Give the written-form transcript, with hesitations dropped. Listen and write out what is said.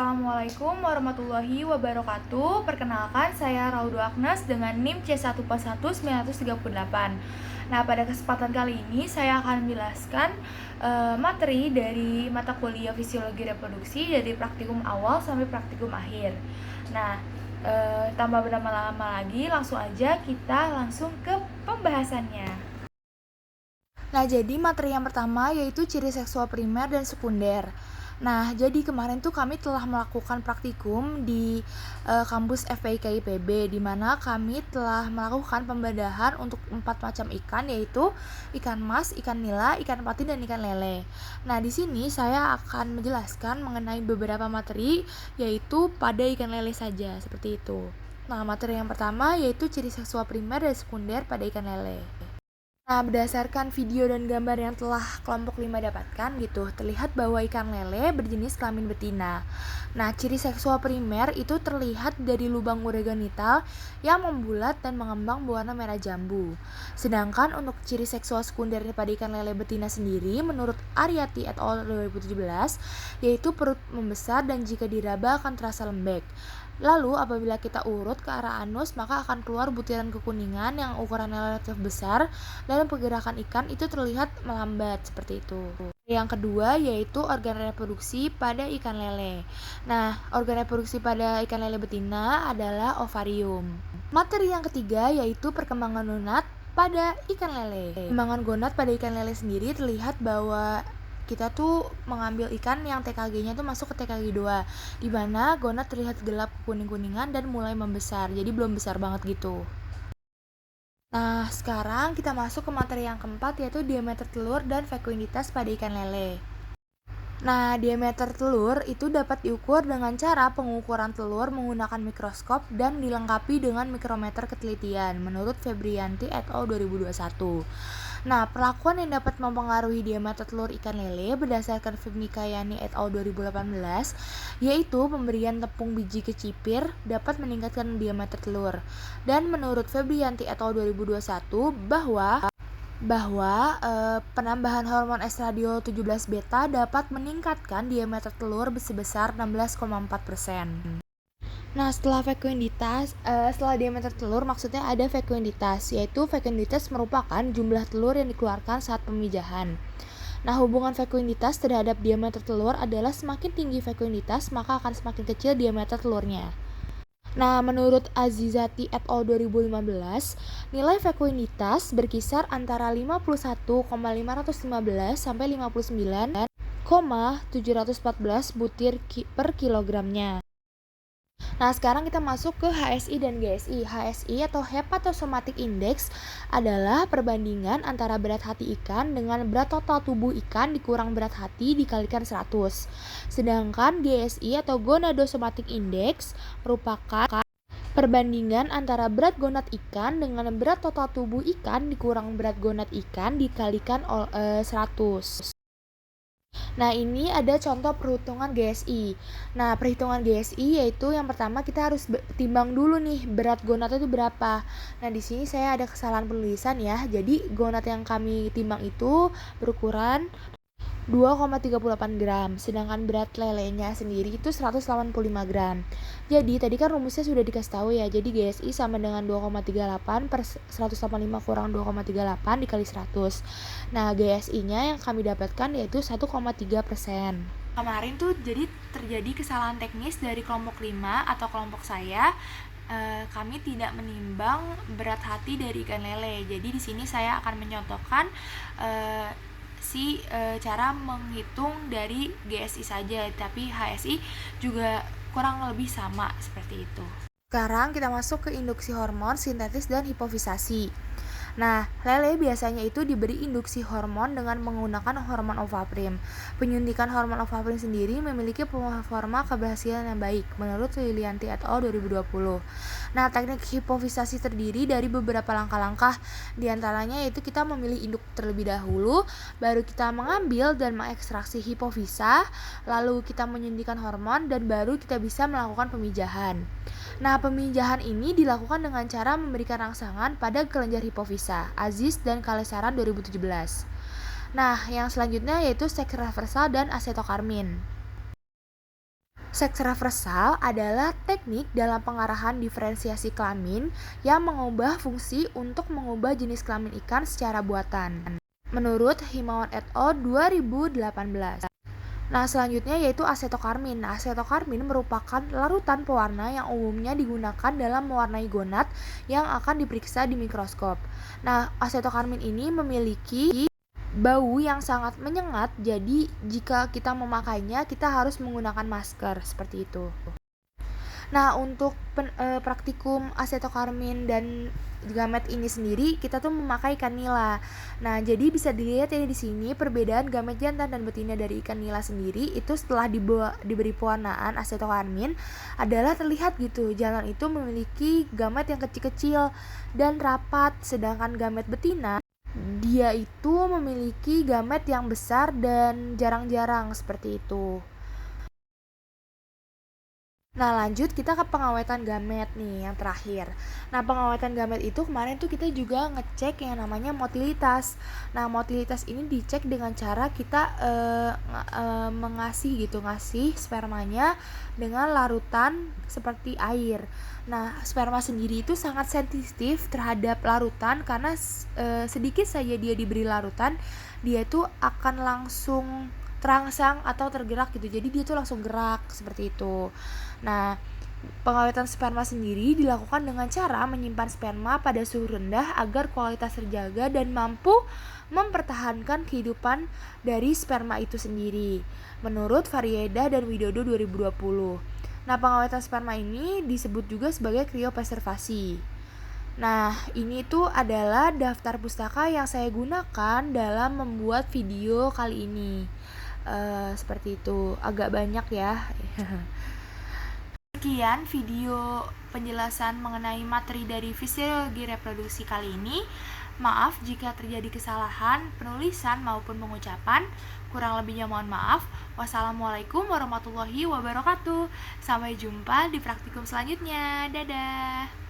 Assalamualaikum warahmatullahi wabarakatuh. Perkenalkan, saya Raudo Agnes dengan NIM C141-938. Nah, pada kesempatan kali ini saya akan menjelaskan materi dari mata kuliah Fisiologi Reproduksi dari praktikum awal sampai praktikum akhir. Nah, tanpa berlama-lama lagi, langsung aja kita langsung ke pembahasannya. Nah, jadi materi yang pertama yaitu ciri seksual primer dan sekunder. Nah, jadi kemarin tuh kami telah melakukan praktikum di kampus FPIK IPB, di mana kami telah melakukan pembedahan untuk 4 macam ikan, yaitu ikan mas, ikan nila, ikan patin, dan ikan lele. Nah, di sini saya akan menjelaskan mengenai beberapa materi, yaitu pada ikan lele saja, seperti itu. Nah, materi yang pertama yaitu ciri seksual primer dan sekunder pada ikan lele. Nah, berdasarkan video dan gambar yang telah kelompok 5 dapatkan gitu, terlihat bahwa ikan lele berjenis kelamin betina. Nah, ciri seksual primer itu terlihat dari lubang urogenital yang membulat dan mengembang berwarna merah jambu. Sedangkan untuk ciri seksual sekunder pada ikan lele betina sendiri, menurut Aryati et al. 2017, yaitu perut membesar dan jika diraba akan terasa lembek. Lalu apabila kita urut ke arah anus, maka akan keluar butiran kekuningan yang ukurannya relatif besar dan pergerakan ikan itu terlihat melambat seperti itu. Yang kedua yaitu organ reproduksi pada ikan lele. Nah, organ reproduksi pada ikan lele betina adalah ovarium. Materi yang ketiga yaitu perkembangan gonad pada ikan lele. Perkembangan gonad pada ikan lele sendiri terlihat bahwa kita tuh mengambil ikan yang TKG-nya tuh masuk ke TKG 2, di mana gonad terlihat gelap kuning-kuningan dan mulai membesar, jadi belum besar banget gitu. Nah, sekarang kita masuk ke materi yang keempat yaitu diameter telur dan fekuiditas pada ikan lele. Nah, diameter telur itu dapat diukur dengan cara pengukuran telur menggunakan mikroskop dan dilengkapi dengan mikrometer ketelitian menurut Febrianti et al. 2021. Nah, perlakuan yang dapat mempengaruhi diameter telur ikan lele berdasarkan Febnikayani et al. 2018, yaitu pemberian tepung biji kecipir dapat meningkatkan diameter telur. Dan menurut Febrianti et al. 2021 bahwa penambahan hormon estradiol 17 beta dapat meningkatkan diameter telur sebesar 16,4%. Nah, setelah diameter telur maksudnya ada fekuiditas, yaitu fekuiditas merupakan jumlah telur yang dikeluarkan saat pemijahan. Nah, hubungan fekuiditas terhadap diameter telur adalah semakin tinggi fekuiditas, maka akan semakin kecil diameter telurnya. Nah, menurut Azizati et al. 2015, nilai fekuiditas berkisar antara 51,515 sampai 59,714 butir per kilogramnya. Nah, sekarang kita masuk ke HSI dan GSI. HSI atau Hepatosomatic Index adalah perbandingan antara berat hati ikan dengan berat total tubuh ikan dikurang berat hati dikalikan 100. Sedangkan GSI atau Gonadosomatic Index merupakan perbandingan antara berat gonad ikan dengan berat total tubuh ikan dikurang berat gonad ikan dikalikan 100. Nah, ini ada contoh perhitungan GSI. Nah, perhitungan GSI yaitu yang pertama kita harus timbang dulu nih berat gonad itu berapa. Nah, di sini saya ada kesalahan penulisan ya. Jadi, gonad yang kami timbang itu berukuran 2,38 gram, sedangkan berat lelenya sendiri itu 185 gram. Jadi tadi kan rumusnya sudah dikasih tahu ya. Jadi GSI sama dengan 2,38 per 185 kurang 2,38 dikali 100. Nah, GSI-nya yang kami dapatkan yaitu 1,3%. Kemarin tuh jadi terjadi kesalahan teknis dari kelompok 5 atau kelompok saya. Kami tidak menimbang berat hati dari ikan lele. Jadi di sini saya akan mencontohkan cara menghitung dari GSI saja, tapi HSI juga kurang lebih sama seperti itu. Sekarang kita masuk ke induksi hormon, sintetis, dan hipofisasi. Nah, lele biasanya itu diberi induksi hormon dengan menggunakan hormon ovaprim. Penyuntikan hormon ovaprim sendiri memiliki performa keberhasilan yang baik menurut Lilianti et al. 2020. Nah, teknik hipofisasi terdiri dari beberapa langkah-langkah. Di antaranya yaitu kita memilih induk terlebih dahulu, baru kita mengambil dan mengekstraksi hipofisa, lalu kita menyuntikkan hormon, dan baru kita bisa melakukan pemijahan. Nah, pemijahan ini dilakukan dengan cara memberikan rangsangan pada kelenjar hipofisa, Aziz dan Kalesaran 2017. Nah, yang selanjutnya yaitu seks reversal dan asetokarmin. Seks reversal adalah teknik dalam pengarahan diferensiasi kelamin yang mengubah fungsi untuk mengubah jenis kelamin ikan secara buatan. Menurut Himawan et al. 2018. Nah, selanjutnya yaitu asetokarmin. Nah, asetokarmin merupakan larutan pewarna yang umumnya digunakan dalam mewarnai gonad yang akan diperiksa di mikroskop. Nah, asetokarmin ini memiliki bau yang sangat menyengat, jadi jika kita memakainya kita harus menggunakan masker seperti itu. Nah, untuk praktikum asetokarmin dan gamet ini sendiri kita tuh memakai ikan nila. Nah, jadi bisa dilihat ya di sini perbedaan gamet jantan dan betina dari ikan nila sendiri itu setelah diberi pewarnaan asetokarmin adalah terlihat gitu. Jantan itu memiliki gamet yang kecil-kecil dan rapat, sedangkan gamet betina dia itu memiliki gamet yang besar dan jarang-jarang seperti itu. Nah, lanjut kita ke pengawetan gamet nih yang terakhir. Nah, pengawetan gamet itu kemarin tuh kita juga ngecek yang namanya motilitas. Nah, motilitas ini dicek dengan cara kita ngasih spermanya dengan larutan seperti air. Nah, sperma sendiri itu sangat sensitif terhadap larutan karena sedikit saja dia diberi larutan, dia itu akan langsung terangsang atau tergerak gitu. Jadi dia tuh langsung gerak seperti itu. Nah, pengawetan sperma sendiri dilakukan dengan cara menyimpan sperma pada suhu rendah agar kualitas terjaga dan mampu mempertahankan kehidupan dari sperma itu sendiri. Menurut Varieda dan Widodo 2020. Nah, pengawetan sperma ini disebut juga sebagai kriopreservasi. Nah, ini tuh adalah daftar pustaka yang saya gunakan dalam membuat video kali ini. Seperti itu, agak banyak ya. Sekian video penjelasan mengenai materi dari fisiologi reproduksi kali ini. Maaf jika terjadi kesalahan penulisan maupun pengucapan. Kurang lebihnya mohon maaf. Wassalamualaikum warahmatullahi wabarakatuh. Sampai jumpa di praktikum selanjutnya. Dadah.